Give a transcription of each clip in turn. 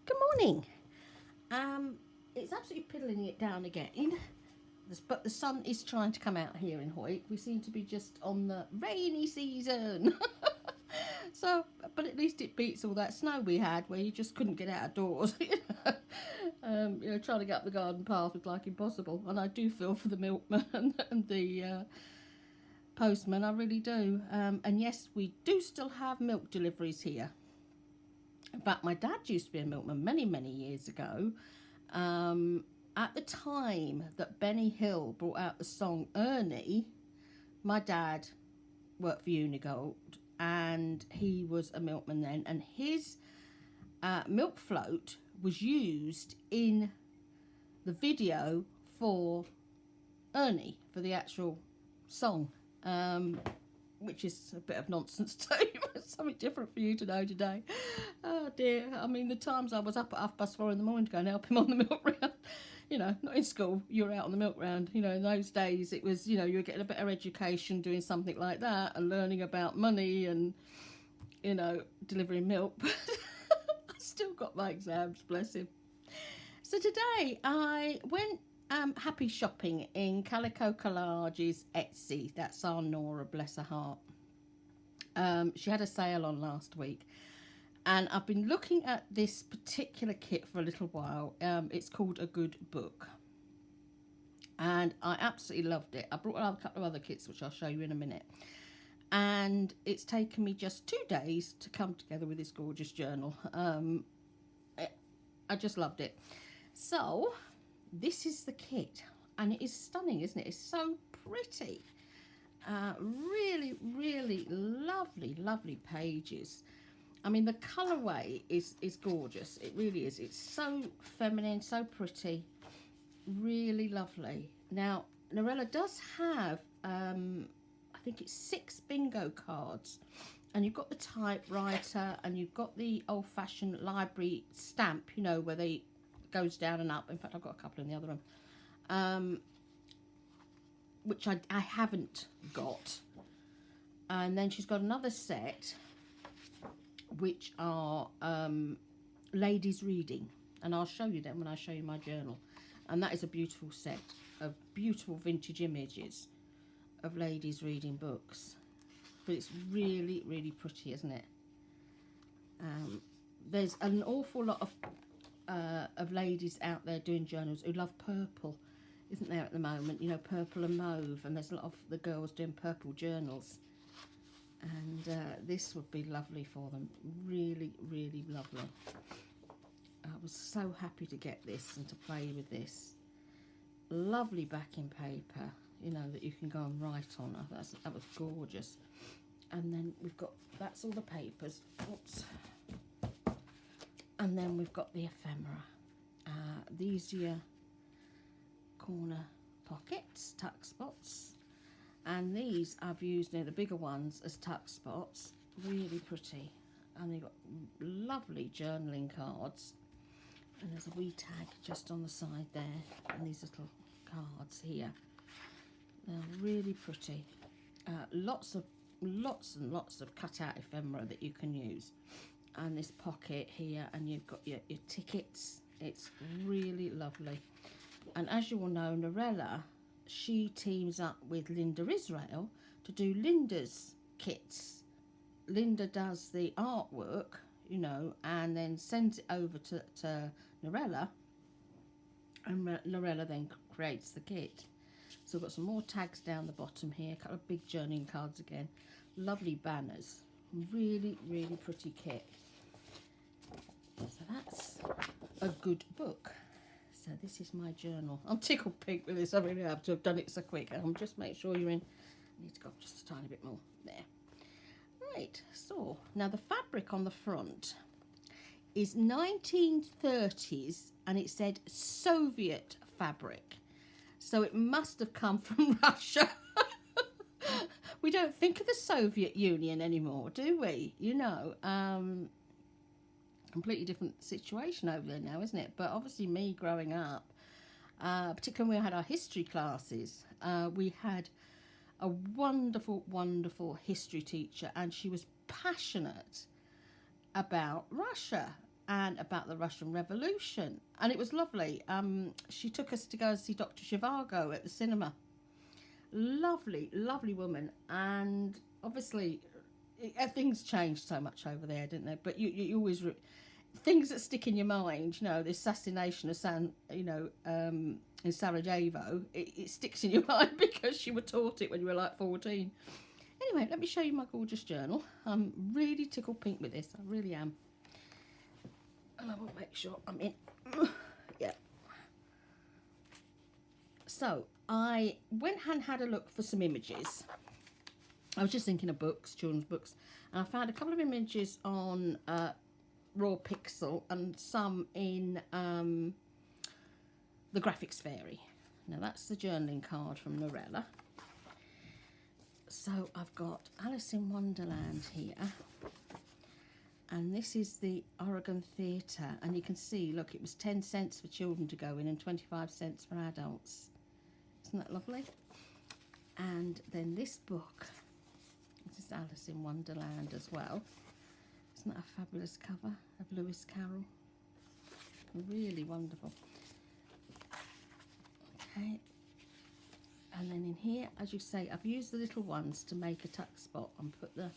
Good morning. It's absolutely piddling it down again, but the sun is trying to come out here in Hawick. We seem to be just on the rainy season. So, but at least it beats all that snow we had where you just couldn't get out of doors. Trying to get up the garden path was like impossible. And I do feel for the milkman and the postman, I really do. And yes, we do still have milk deliveries here. In fact, my dad used to be a milkman many, many years ago. At the time that Benny Hill brought out the song Ernie, my dad worked for Unigold and he was a milkman then. And his milk float was used in the video for Ernie, for the actual song. Which is a bit of nonsense too. Something different for you to know today. Oh dear. I mean, the times I was up at 4:30 in the morning to go and help him on the milk round. Not in school, you were out on the milk round. In those days it was, you were getting a better education doing something like that and learning about money and, delivering milk. But I still got my exams, bless him. So today I went happy shopping in Calico Collage's Etsy. That's our Nora, bless her heart. She had a sale on last week, and I've been looking at this particular kit for a little while. It's called A Good Book, and I absolutely loved it. I brought a couple of other kits which I'll show you in a minute, and it's taken me just 2 days to come together with this gorgeous journal. I just loved it. So this is the kit, and it is stunning, isn't it? It's so pretty. Really, really lovely pages. I mean, the colourway is gorgeous. It really is. It's so feminine, so pretty, really lovely. Now, Norella does have, I think it's 6 bingo cards, and you've got the typewriter, and you've got the old-fashioned library stamp, where they goes down and up. In fact, I've got a couple in the other room, which I haven't got. And then she's got another set which are ladies reading, and I'll show you them when I show you my journal. And that is a beautiful set of beautiful vintage images of ladies reading books, but it's really, really pretty, isn't it? There's an awful lot of ladies out there doing journals who love purple, isn't there, at the moment? Purple and mauve, and there's a lot of the girls doing purple journals, and this would be lovely for them. Really, really lovely. I was so happy to get this and to play with this. Lovely backing paper, that you can go and write on. That was gorgeous. And then we've got, that's all the papers. Oops. And then we've got the ephemera. These are your corner pockets, tuck spots. And these I've used, the bigger ones, as tuck spots. Really pretty. And they've got lovely journaling cards. And there's a wee tag just on the side there. And these little cards here. They're really pretty. Lots and lots of cut-out ephemera that you can use. And this pocket here, and you've got your tickets. It's really lovely. And as you all know, Norella, she teams up with Linda Israel to do Linda's kits. Linda does the artwork, and then sends it over to Norella, and Norella then creates the kit. So we've got some more tags down the bottom here, a couple of big journaling cards again, lovely banners, really, really pretty kit. So that's a good book. So this is my journal. I'm tickled pink with this. I really have to have done it so quick. Just make sure you're in. I need to go up just a tiny bit more. There. Right. So now the fabric on the front is 1930s, and it said Soviet fabric. So it must have come from Russia. We don't think of the Soviet Union anymore, do we? Completely different situation over there now, isn't it? But obviously me growing up, particularly when we had our history classes, we had a wonderful history teacher, and she was passionate about Russia. and about the Russian Revolution. And it was lovely. She took us to go and see Dr. Zhivago at the cinema. Lovely, lovely woman. And obviously, things changed so much over there, didn't they? But you always... things that stick in your mind, you know, the assassination of in Sarajevo, it sticks in your mind because you were taught it when you were like 14. Anyway, let me show you my gorgeous journal. I'm really tickled pink with this, I really am. And I will make sure I'm in. Yeah. So, I went and had a look for some images. I was just thinking of books, children's books, and I found a couple of images on Raw Pixel and some in the Graphics Fairy. Now that's the journaling card from Norella. So I've got Alice in Wonderland here, and this is the Oregon Theatre, and you can see, look, it was 10 cents for children to go in and 25 cents for adults. Isn't that lovely? And then this book, this is Alice in Wonderland as well. Isn't that a fabulous cover of Lewis Carroll? Really wonderful. Okay. And then in here, as you say, I've used the little ones to make a tuck spot and put the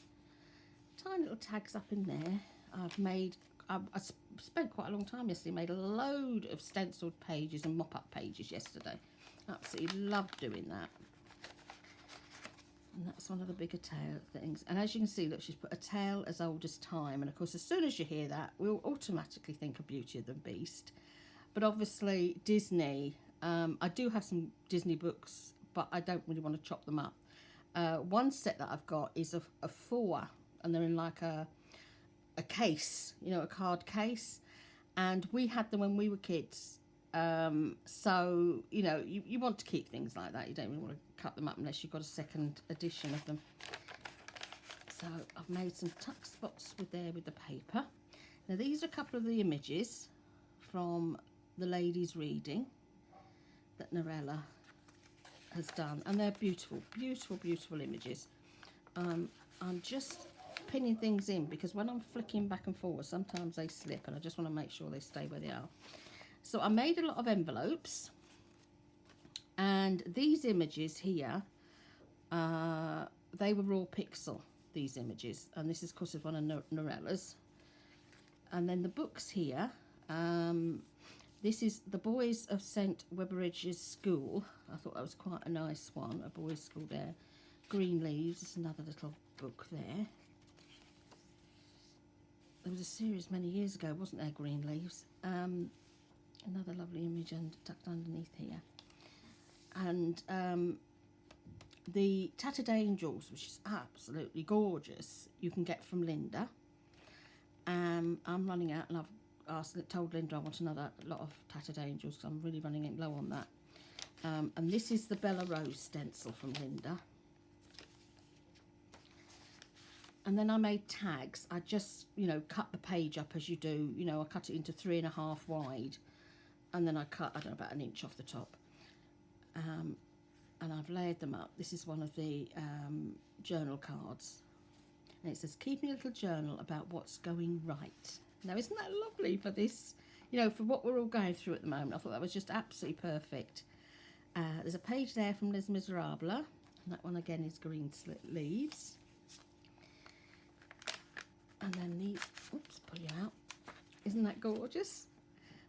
tiny little tags up in there. I spent quite a long time yesterday, made a load of stenciled pages and mop-up pages yesterday. Absolutely loved doing that. And that's one of the bigger tail things. And as you can see, look, she's put a tale as old as time. And of course, as soon as you hear that, we'll automatically think of Beauty and the Beast. But obviously, Disney, I do have some Disney books, but I don't really want to chop them up. One set that I've got is of 4, and they're in like a case, you know, a card case. And we had them when we were kids. So, you know, you want to keep things like that. You don't really want to cut them up unless you've got a second edition of them. So I've made some tuck spots with the paper. Now these are a couple of the images from the ladies reading that Norella has done, and they're beautiful, beautiful, beautiful images. I'm just pinning things in because when I'm flicking back and forward, sometimes they slip, and I just want to make sure they stay where they are. So I made a lot of envelopes, and these images here, they were raw pixel, these images, and this is of course one of Norella's. And then the books here, this is the boys of St Weberidge's School. I thought that was quite a nice one, a boys' school there. Green Leaves is another little book there. There was a series many years ago, wasn't there, Green Leaves? Another lovely image tucked underneath here. And the Tattered Angels, which is absolutely gorgeous, you can get from Linda. I'm running out, and I've told Linda I want another lot of Tattered Angels because I'm really running low on that. And this is the Bella Rose stencil from Linda. And then I made tags. I just, you know, cut the page up as you do. You know, I cut it into 3.5 wide. And then I cut, I don't know, about 1 inch off the top. And I've layered them up. This is one of the journal cards. And it says, keeping a little journal about what's going right. Now, isn't that lovely for this, you know, for what we're all going through at the moment? I thought that was just absolutely perfect. There's a page there from Les Miserables. And that one again is Green Leaves. And then these, oops, pull you out. Isn't that gorgeous?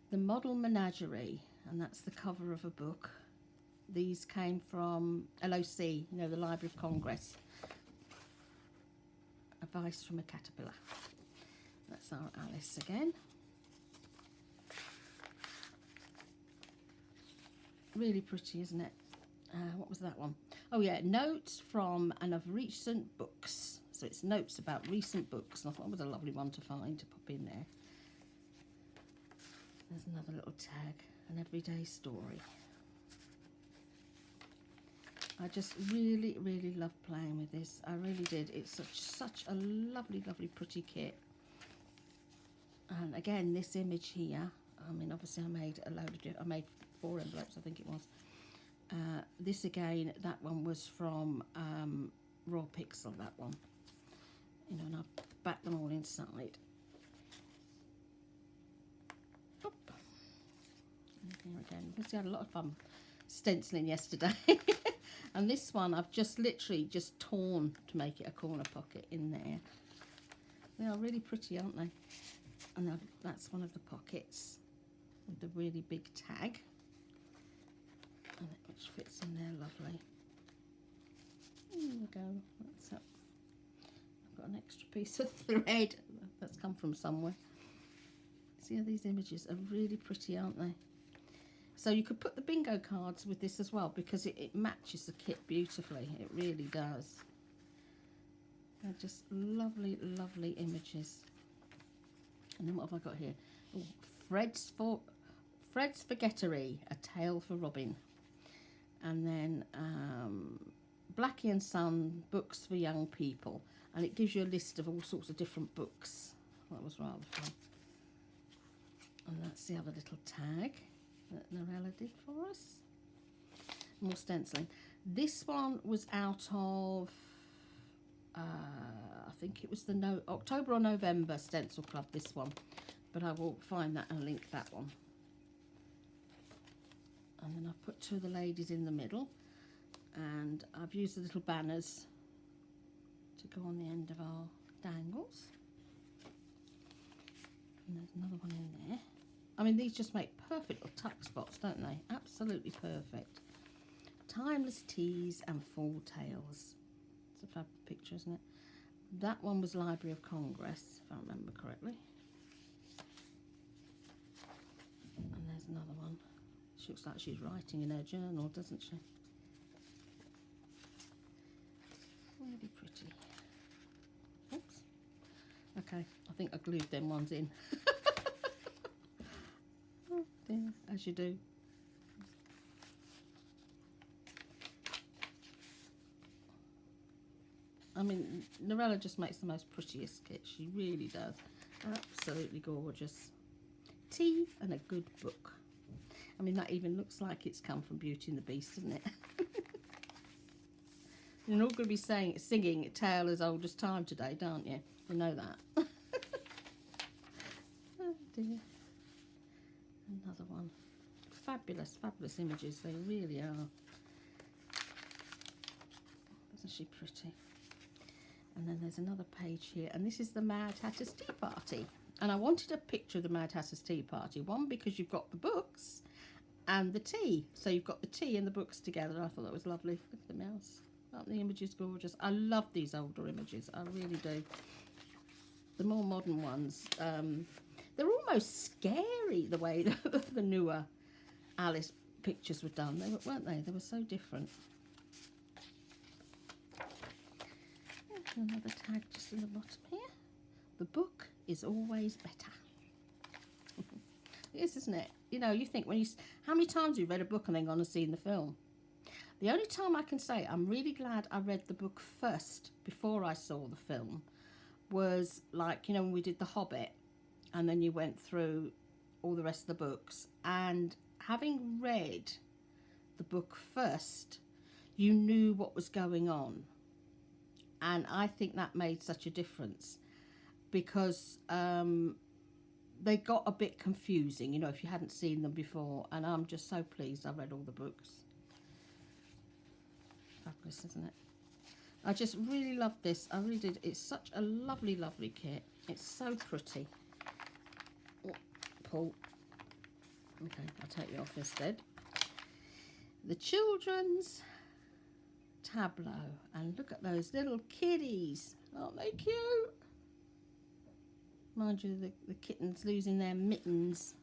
The Model Menagerie, and that's the cover of a book. These came from LOC, you know, the Library of Congress. Advice from a Caterpillar. That's our Alice again. Really pretty, isn't it? What was that one? Oh yeah, notes from and of recent books. So it's notes about recent books, and I thought it was a lovely one to find to pop in there. There's another little tag, an everyday story. I just really, really love playing with this. I really did. It's such a lovely, lovely, pretty kit. And again, this image here, I mean, obviously I made a load of, I made 4 envelopes, I think it was. This again, that one was from Raw Pixel, that one. You know, and I backed them all inside. Here again, because I had a lot of fun stenciling yesterday. And this one I've just literally just torn to make it a corner pocket in there. They are really pretty, aren't they? And that's one of the pockets with the really big tag, and which fits in there lovely. There we go. That's up. I've got an extra piece of thread that's come from somewhere. See how these images are really pretty, aren't they? So you could put the bingo cards with this as well, because it matches the kit beautifully. It really does. They're just lovely, lovely images. And then what have I got here? Oh, Fred's Forgettery, A Tale for Robin. And then Blackie and Son, Books for Young People. And it gives you a list of all sorts of different books. That was rather fun. And that's the other little tag that Norella did for us. More stenciling. This one was out of, I think it was the October or November Stencil Club, this one. But I will find that and link that one. And then I've put two of the ladies in the middle. And I've used the little banners to go on the end of our dangles. And there's another one in there. I mean, these just make perfect little tuck spots, don't they? Absolutely perfect. Timeless Teas and Fall Tales. It's a fab picture, isn't it? That one was Library of Congress, if I remember correctly. And there's another one. She looks like she's writing in her journal, doesn't she? Really pretty. Oops. Okay, I think I glued them ones in. Oh dear, as you do. I mean, Norella just makes the most prettiest kit. She really does. Absolutely gorgeous. Tea and a good book. I mean, that even looks like it's come from Beauty and the Beast, doesn't it? You're all going to be singing A Tale as Old as Time today, don't you? You know that. Oh dear. Another one. Fabulous, fabulous images. They really are. Isn't she pretty? And then there's another page here. And this is the Mad Hatter's Tea Party. And I wanted a picture of the Mad Hatter's Tea Party. One, because you've got the books and the tea. So you've got the tea and the books together. I thought that was lovely. Look at the mouse. Aren't the images gorgeous? I love these older images. I really do. The more modern ones, they're almost scary the way the newer Alice pictures were done. Weren't they? They were so different. Another tag just in the bottom here. The book is always better. It is, isn't it? You know, you think how many times have you read a book and then gone and seen the film? The only time I can say I'm really glad I read the book first before I saw the film was, like, you know, when we did The Hobbit and then you went through all the rest of the books, and having read the book first, you knew what was going on. And I think that made such a difference, because they got a bit confusing, you know, if you hadn't seen them before. And I'm just so pleased I read all the books. Fabulous, isn't it? I just really love this. I really did. It's such a lovely, lovely kit. It's so pretty. Oh, Paul. Okay, I'll take you off instead. The children's tableau. And look at those little kiddies. Aren't they cute? Mind you, the kittens losing their mittens.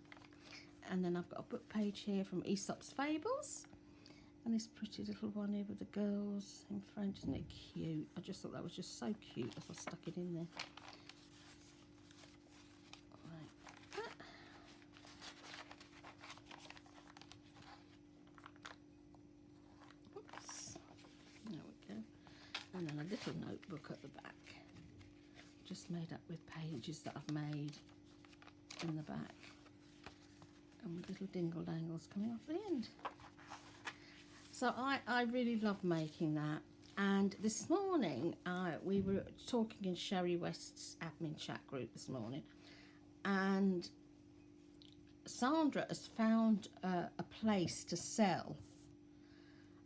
And then I've got a book page here from Aesop's Fables. And this pretty little one here with the girls in French. Isn't it cute? I just thought that was just so cute as I stuck it in there. Like that. Oops. There we go. And then a little notebook at the back. Just made up with pages that I've made in the back. And with little dingle dangles coming off the end. So I really love making that. And this morning, we were talking in Sherry West's admin chat group this morning. And Sandra has found a place to sell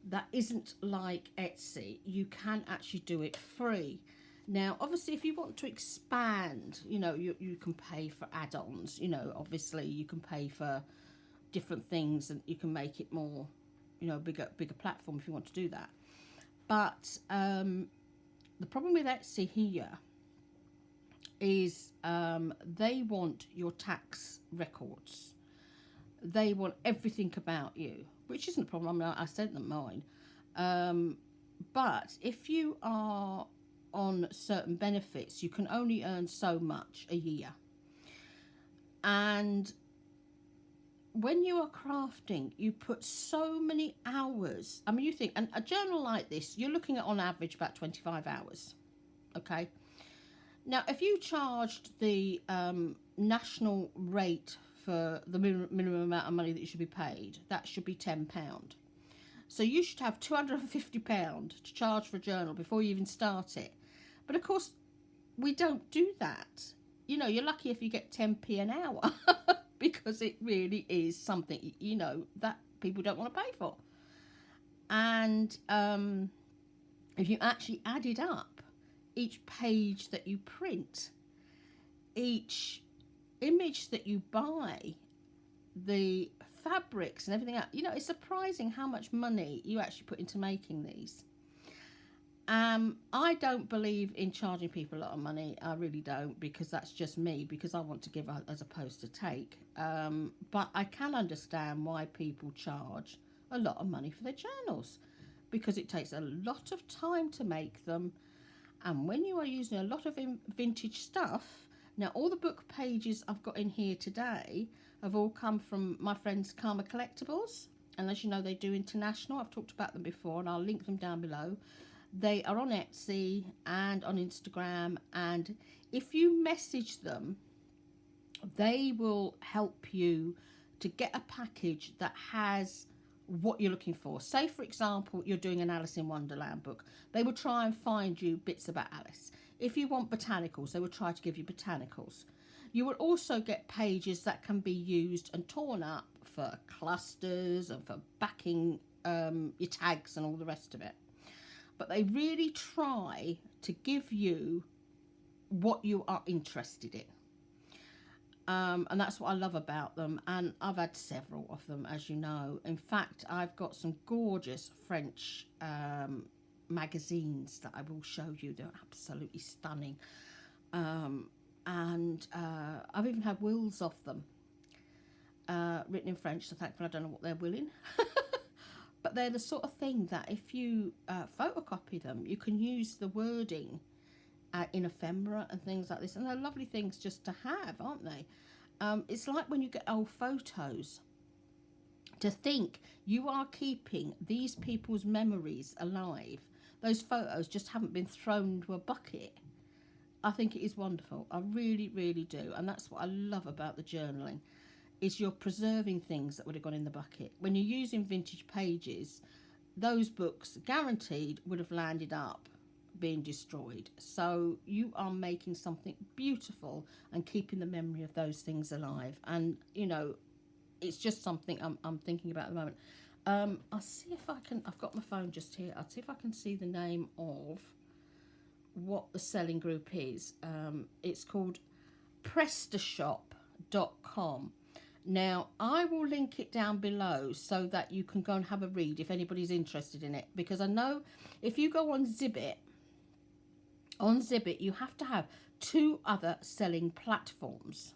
that isn't like Etsy. You can actually do it free. Now, obviously, if you want to expand, you know, you can pay for add-ons. You know, obviously, you can pay for different things, and you can make it more, you know, bigger platform if you want to do that. But the problem with Etsy here is they want your tax records. They want everything about you, which isn't a problem. I mean, I sent them mine. But if you are on certain benefits, you can only earn so much a year. And when you are crafting, you put so many hours. I mean, you think, and a journal like this, you're looking at on average about 25 hours. Okay. Now, if you charged the national rate for the minimum amount of money that you should be paid, that should be £10. So you should have £250 to charge for a journal before you even start it. But of course, we don't do that. You know, you're lucky if you get 10p an hour because it really is something, you know, that people don't want to pay for. And if you actually add it up, each page that you print, each image that you buy, the fabrics and everything else, you know, it's surprising how much money you actually put into making these. I don't believe in charging people a lot of money. I really don't, because that's just me, because I want to give as opposed to take. But I can understand why people charge a lot of money for their journals, because it takes a lot of time to make them. And when you are using a lot of vintage stuff, now all the book pages I've got in here today have all come from my friends Karma Collectibles. And as you know, they do international. I've talked about them before, and I'll link them down below. They are on Etsy and on Instagram, and if you message them, they will help you to get a package that has what you're looking for. Say, for example, you're doing an Alice in Wonderland book. They will try and find you bits about Alice. If you want botanicals, they will try to give you botanicals. You will also get pages that can be used and torn up for clusters and for backing your tags and all the rest of it. But they really try to give you what you are interested in. And that's what I love about them. And I've had several of them, as you know. In fact, I've got some gorgeous French magazines that I will show you. They're absolutely stunning. And I've even had wills of them written in French, so thankfully I don't know what they're willing. But they're the sort of thing that if you photocopy them, you can use the wording in ephemera and things like this. And they're lovely things just to have, aren't they? It's like when you get old photos. To think you are keeping these people's memories alive. Those photos just haven't been thrown into a bucket. I think it is wonderful. I really, really do. And that's what I love about the journaling, is you're preserving things that would have gone in the bucket. When you're using vintage pages, those books guaranteed would have landed up being destroyed. So you are making something beautiful and keeping the memory of those things alive. And, you know, it's just something I'm thinking about at the moment. I'll see if I can, I've got my phone just here. I'll see if I can see the name of what the selling group is. It's called PrestaShop.com. Now, I will link it down below so that you can go and have a read if anybody's interested in it. Because I know if you go on Zibbit, you have to have 2 other selling platforms.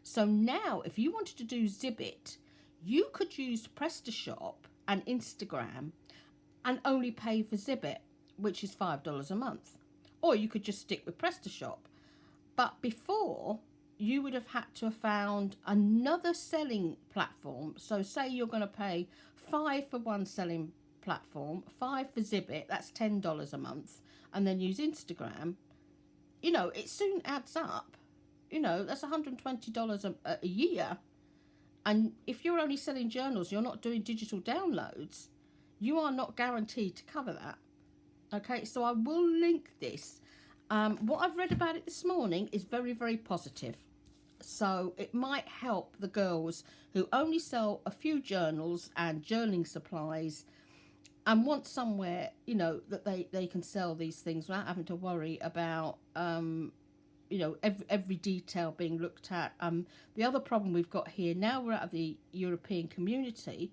So now, if you wanted to do Zibbit, you could use PrestaShop and Instagram and only pay for Zibbit, which is $5 a month. Or you could just stick with PrestaShop. But before, you would have had to have found another selling platform. So say you're going to pay $5 for one selling platform, $5 for Zibbit, that's $10 a month, and then use Instagram. You know, it soon adds up. You know, that's $120 a year. And if you're only selling journals, you're not doing digital downloads, you are not guaranteed to cover that. Okay, so I will link this. What I've read about it this morning is very, very positive. So it might help the girls who only sell a few journals and journaling supplies and want somewhere, you know, that they can sell these things without having to worry about, you know, every detail being looked at. The other problem we've got here, now we're out of the European community,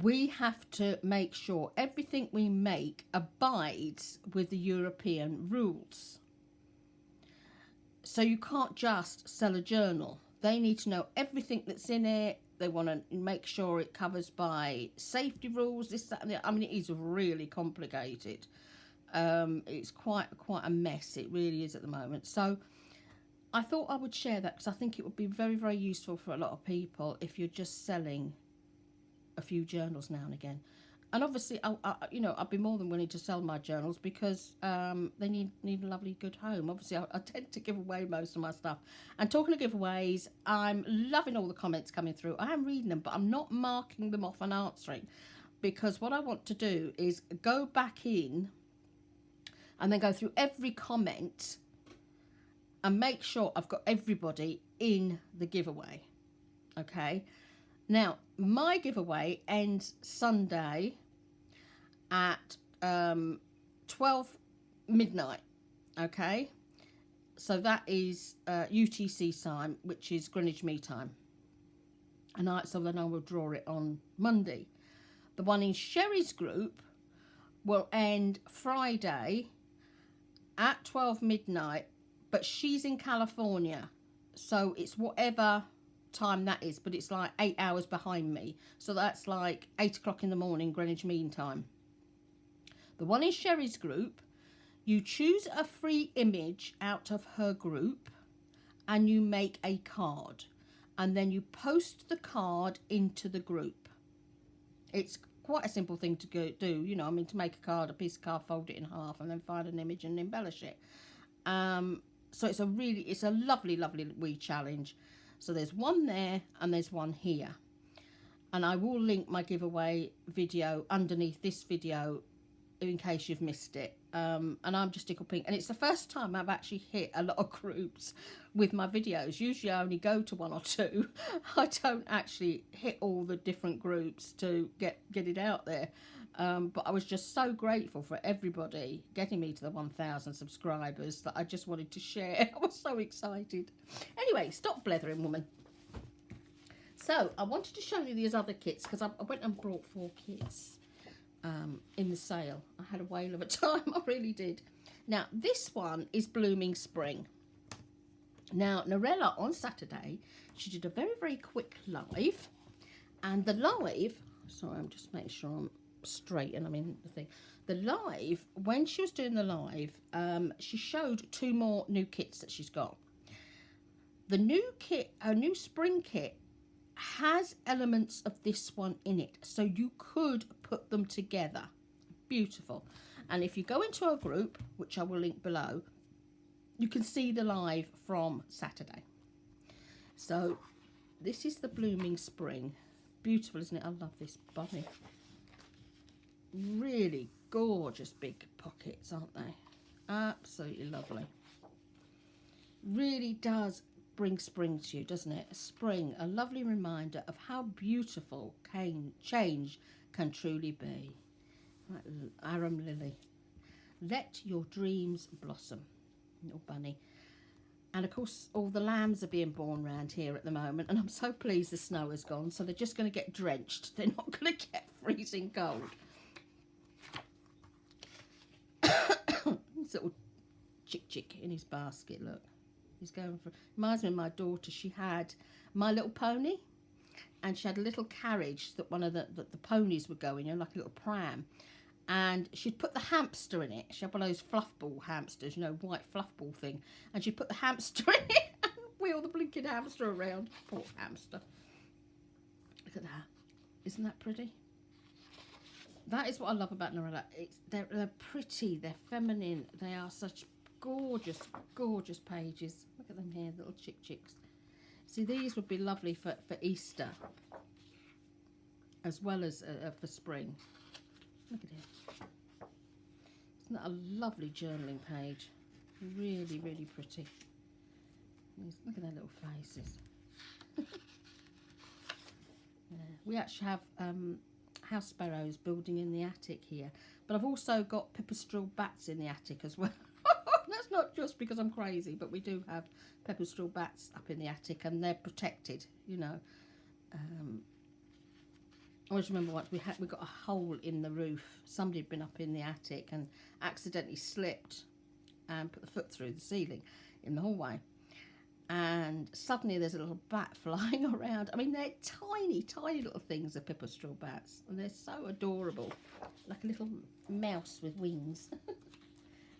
we have to make sure everything we make abides with the European rules. So you can't just sell a journal. They need to know everything that's in it. They want to make sure it covers by safety rules, this, that, and the, I mean, it is really complicated. It's quite a mess. It really is at the moment. So I thought I would share that because I think it would be very, very useful for a lot of people if you're just selling a few journals now and again. And obviously, you know, I'd be more than willing to sell my journals because they need a lovely, good home. Obviously, I tend to give away most of my stuff. And talking of giveaways, I'm loving all the comments coming through. I am reading them, but I'm not marking them off and answering, because what I want to do is go back in and then go through every comment and make sure I've got everybody in the giveaway. Okay. Now, my giveaway ends Sunday at 12 midnight, okay? So that is UTC time, which is Greenwich Mean Time. And so then I will draw it on Monday. The one in Sherry's group will end Friday at 12 midnight, but she's in California, so it's whatever time that is, but it's like 8 hours behind me, so that's like 8 o'clock in the morning Greenwich Mean Time. The one in Sherry's group, you choose a free image out of her group and you make a card, and then you post the card into the group. It's quite a simple thing to do, you know, I mean, to make a card, a piece of card, fold it in half and then find an image and embellish it. So it's a lovely wee challenge. So there's one there and there's one here. And I will link my giveaway video underneath this video in case you've missed it. And I'm just Tickle Pink. And it's the first time I've actually hit a lot of groups with my videos. Usually I only go to one or two. I don't actually hit all the different groups to get it out there. But I was just so grateful for everybody getting me to the 1,000 subscribers that I just wanted to share. I was so excited. Anyway, stop blethering, woman. So I wanted to show you these other kits because I went and brought 4 kits in the sale. I had a whale of a time, I really did. Now, this one is Blooming Spring. Now, Norella on Saturday, she did a very, very quick live. And the live, sorry, I'm just making sure I'm straight and I'm in the thing. The live, when she was doing the live, she showed 2 more new kits that she's got. The new kit, her new spring kit, has elements of this one in it, so you could put them together. Beautiful. And if you go into our group, which I will link below, you can see the live from Saturday. So this is the Blooming Spring. Beautiful, isn't it? I love this bunny. Really gorgeous big pockets, aren't they? Absolutely lovely. Really does bring spring to you, doesn't it? Spring, a lovely reminder of how beautiful change can truly be. Right, Arum Lily. Let your dreams blossom. Little bunny. And of course, all the lambs are being born around here at the moment, and I'm so pleased the snow has gone, so they're just going to get drenched. They're not going to get freezing cold. This little chick in his basket, look. He's going for, reminds me of my daughter. She had My Little Pony, and she had a little carriage that one of the ponies would go in, you know, like a little pram. And she'd put the hamster in it. She had one of those fluff ball hamsters, you know, white fluff ball thing. And she'd put the hamster in it and wheel the blinking hamster around. Poor hamster. Look at that. Isn't that pretty? That is what I love about Norella. They're pretty, they're feminine, they are such gorgeous, gorgeous pages. Look at them here, little chicks. See, these would be lovely for Easter, as well as for spring. Look at it. Isn't that a lovely journaling page? Really, really pretty. Look at their little faces. Yeah. We actually have house sparrows building in the attic here, but I've also got pipistrelle bats in the attic as well. That's not just because I'm crazy, but we do have pipistrelle bats up in the attic, and they're protected, you know. I always remember once we got a hole in the roof. Somebody had been up in the attic and accidentally slipped and put the foot through the ceiling in the hallway, and suddenly there's a little bat flying around. I mean, they're tiny, tiny little things, the pipistrelle bats, and they're so adorable, like a little mouse with wings.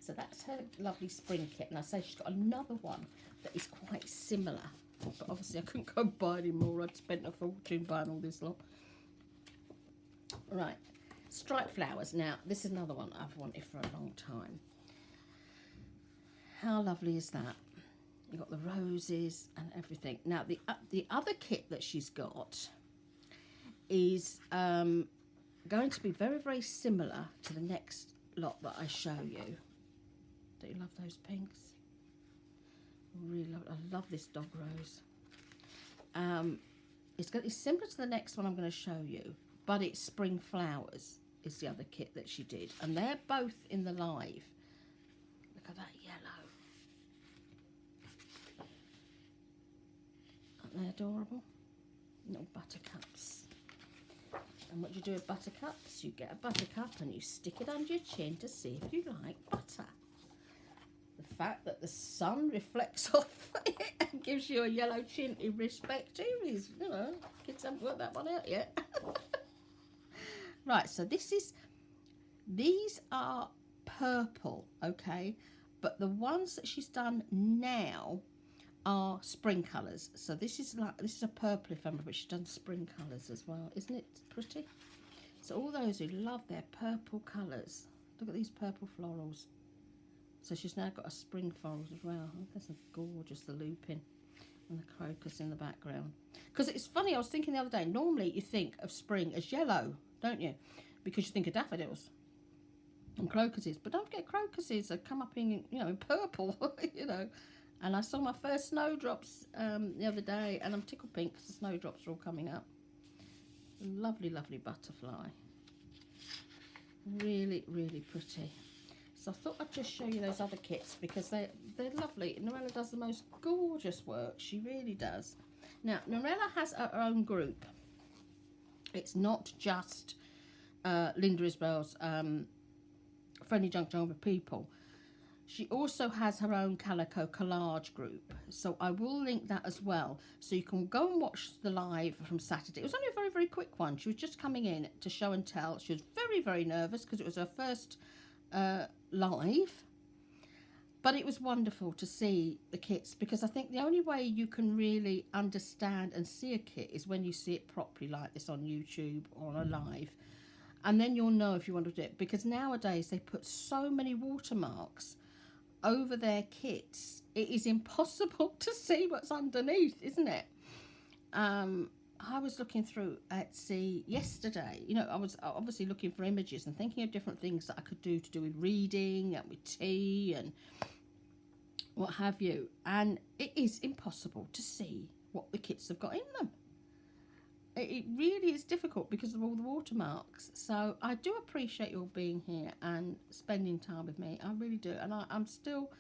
So that's her lovely spring kit, and I say she's got another one that is quite similar, but obviously I couldn't go buy any more. I'd spent a fortune buying all this lot. Right, striped flowers. Now this is another one I've wanted for a long time. How lovely is that? You've got the roses and everything. Now the other kit that she's got is going to be very, very similar to the next lot that I show you. Don't you love those pinks? Really love, I love this dog rose. It's similar to the next one I'm going to show you, but it's spring flowers is the other kit that she did, and they're both in the live. Look at that yellow. Aren't they adorable? Little buttercups. And what do you do with buttercups? You get a buttercup and you stick it under your chin to see if you like butter. The fact that the sun reflects off it and gives you a yellow chin in respect to is, you know, kids haven't worked that one out yet. Right, so these are purple, okay, but the ones that she's done now are spring colours. So this is a purple, if I remember, but she's done spring colours as well. Isn't it pretty? So all those who love their purple colours, look at these purple florals. So she's now got a spring florals as well. Oh, that's gorgeous, the lupin and the crocus in the background. Because it's funny, I was thinking the other day, normally you think of spring as yellow, don't you? Because you think of daffodils and crocuses. But don't forget, crocuses have come up in, you know, in purple, you know. And I saw my first snowdrops the other day, and I'm tickled pink because the snowdrops are all coming up. Lovely, lovely butterfly. Really, really pretty. So I thought I'd just show you those other kits because they're lovely. Norella does the most gorgeous work. She really does. Now, Norella has her own group. It's not just Linda Isbell's Friendly Junk Jar with People. She also has her own Calico Collage group, so I will link that as well, so you can go and watch the live from Saturday. It was only a very, very quick one. She was just coming in to show and tell. She was very, very nervous because it was her first live, but it was wonderful to see the kits, because I think the only way you can really understand and see a kit is when you see it properly like this on YouTube or on a live, and then you'll know if you want to do it, because nowadays they put so many watermarks over their kits, it is impossible to see what's underneath, isn't it? I was looking through Etsy yesterday. You know, I was obviously looking for images and thinking of different things that I could do to do with reading and with tea and what have you. And it is impossible to see what the kits have got in them. It really is difficult because of all the watermarks. So I do appreciate your being here and spending time with me. I really do. And I'm still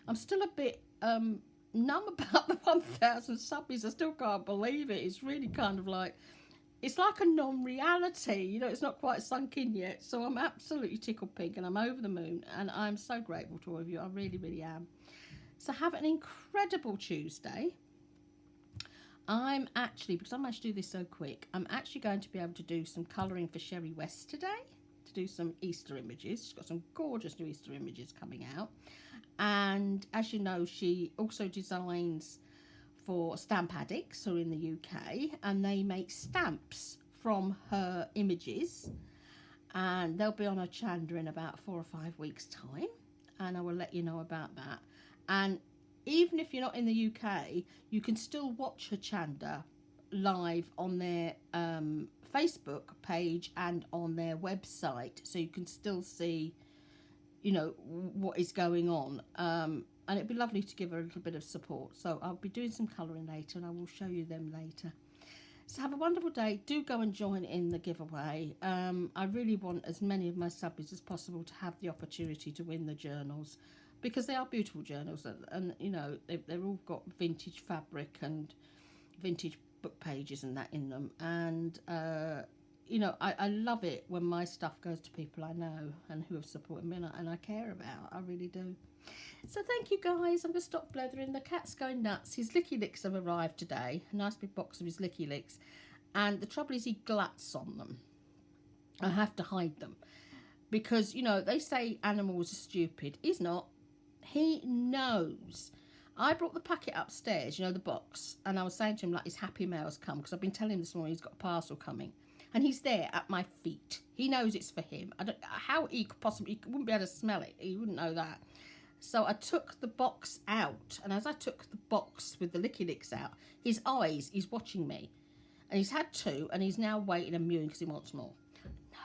a bit numb about the 1,000 subbies. I still can't believe it. It's really kind of like, it's like a non-reality. You know, it's not quite sunk in yet. So I'm absolutely tickled pink and I'm over the moon. And I'm so grateful to all of you. I really, really am. So have an incredible Tuesday. I'm actually, because I managed to do this so quick, I'm actually going to be able to do some colouring for Sherry West today, to do some Easter images. She's got some gorgeous new Easter images coming out. And as you know, she also designs for Stamp Addicts, who are in the UK, and they make stamps from her images. And they'll be on her channel in about 4 or 5 weeks' time. And I will let you know about that. And even if you're not in the UK, you can still watch her Chanda live on their Facebook page and on their website, so you can still see, you know, what is going on. it'd be lovely to give her a little bit of support. So I'll be doing some colouring later, and I will show you them later. So have a wonderful day. Do go and join in the giveaway. I really want as many of my subbies as possible to have the opportunity to win the journals, because they are beautiful journals, and you know, they're all got vintage fabric and vintage book pages and that in them. And you know, I love it when my stuff goes to people I know and who have supported me and I care about. I really do. So thank you guys. I'm going to stop blethering. The cat's going nuts. His Licky Licks have arrived today. A nice big box of his Licky Licks. And the trouble is he gluts on them. I have to hide them. Because, you know, they say animals are stupid. He's not. He knows. I brought the packet upstairs, you know, the box. And I was saying to him, like, his happy mail's come. Because I've been telling him this morning he's got a parcel coming. And he's there at my feet. He knows it's for him. I don't how he could possibly, he wouldn't be able to smell it. He wouldn't know that. So I took the box out, and as I took the box with the Licky Licks out, his eyes, he's watching me. And he's had two, and he's now waiting and mewing because he wants more. No,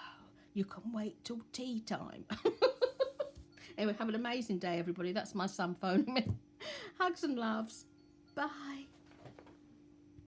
you can wait till tea time. Anyway, have an amazing day, everybody. That's my son phoning me. Hugs and loves. Bye.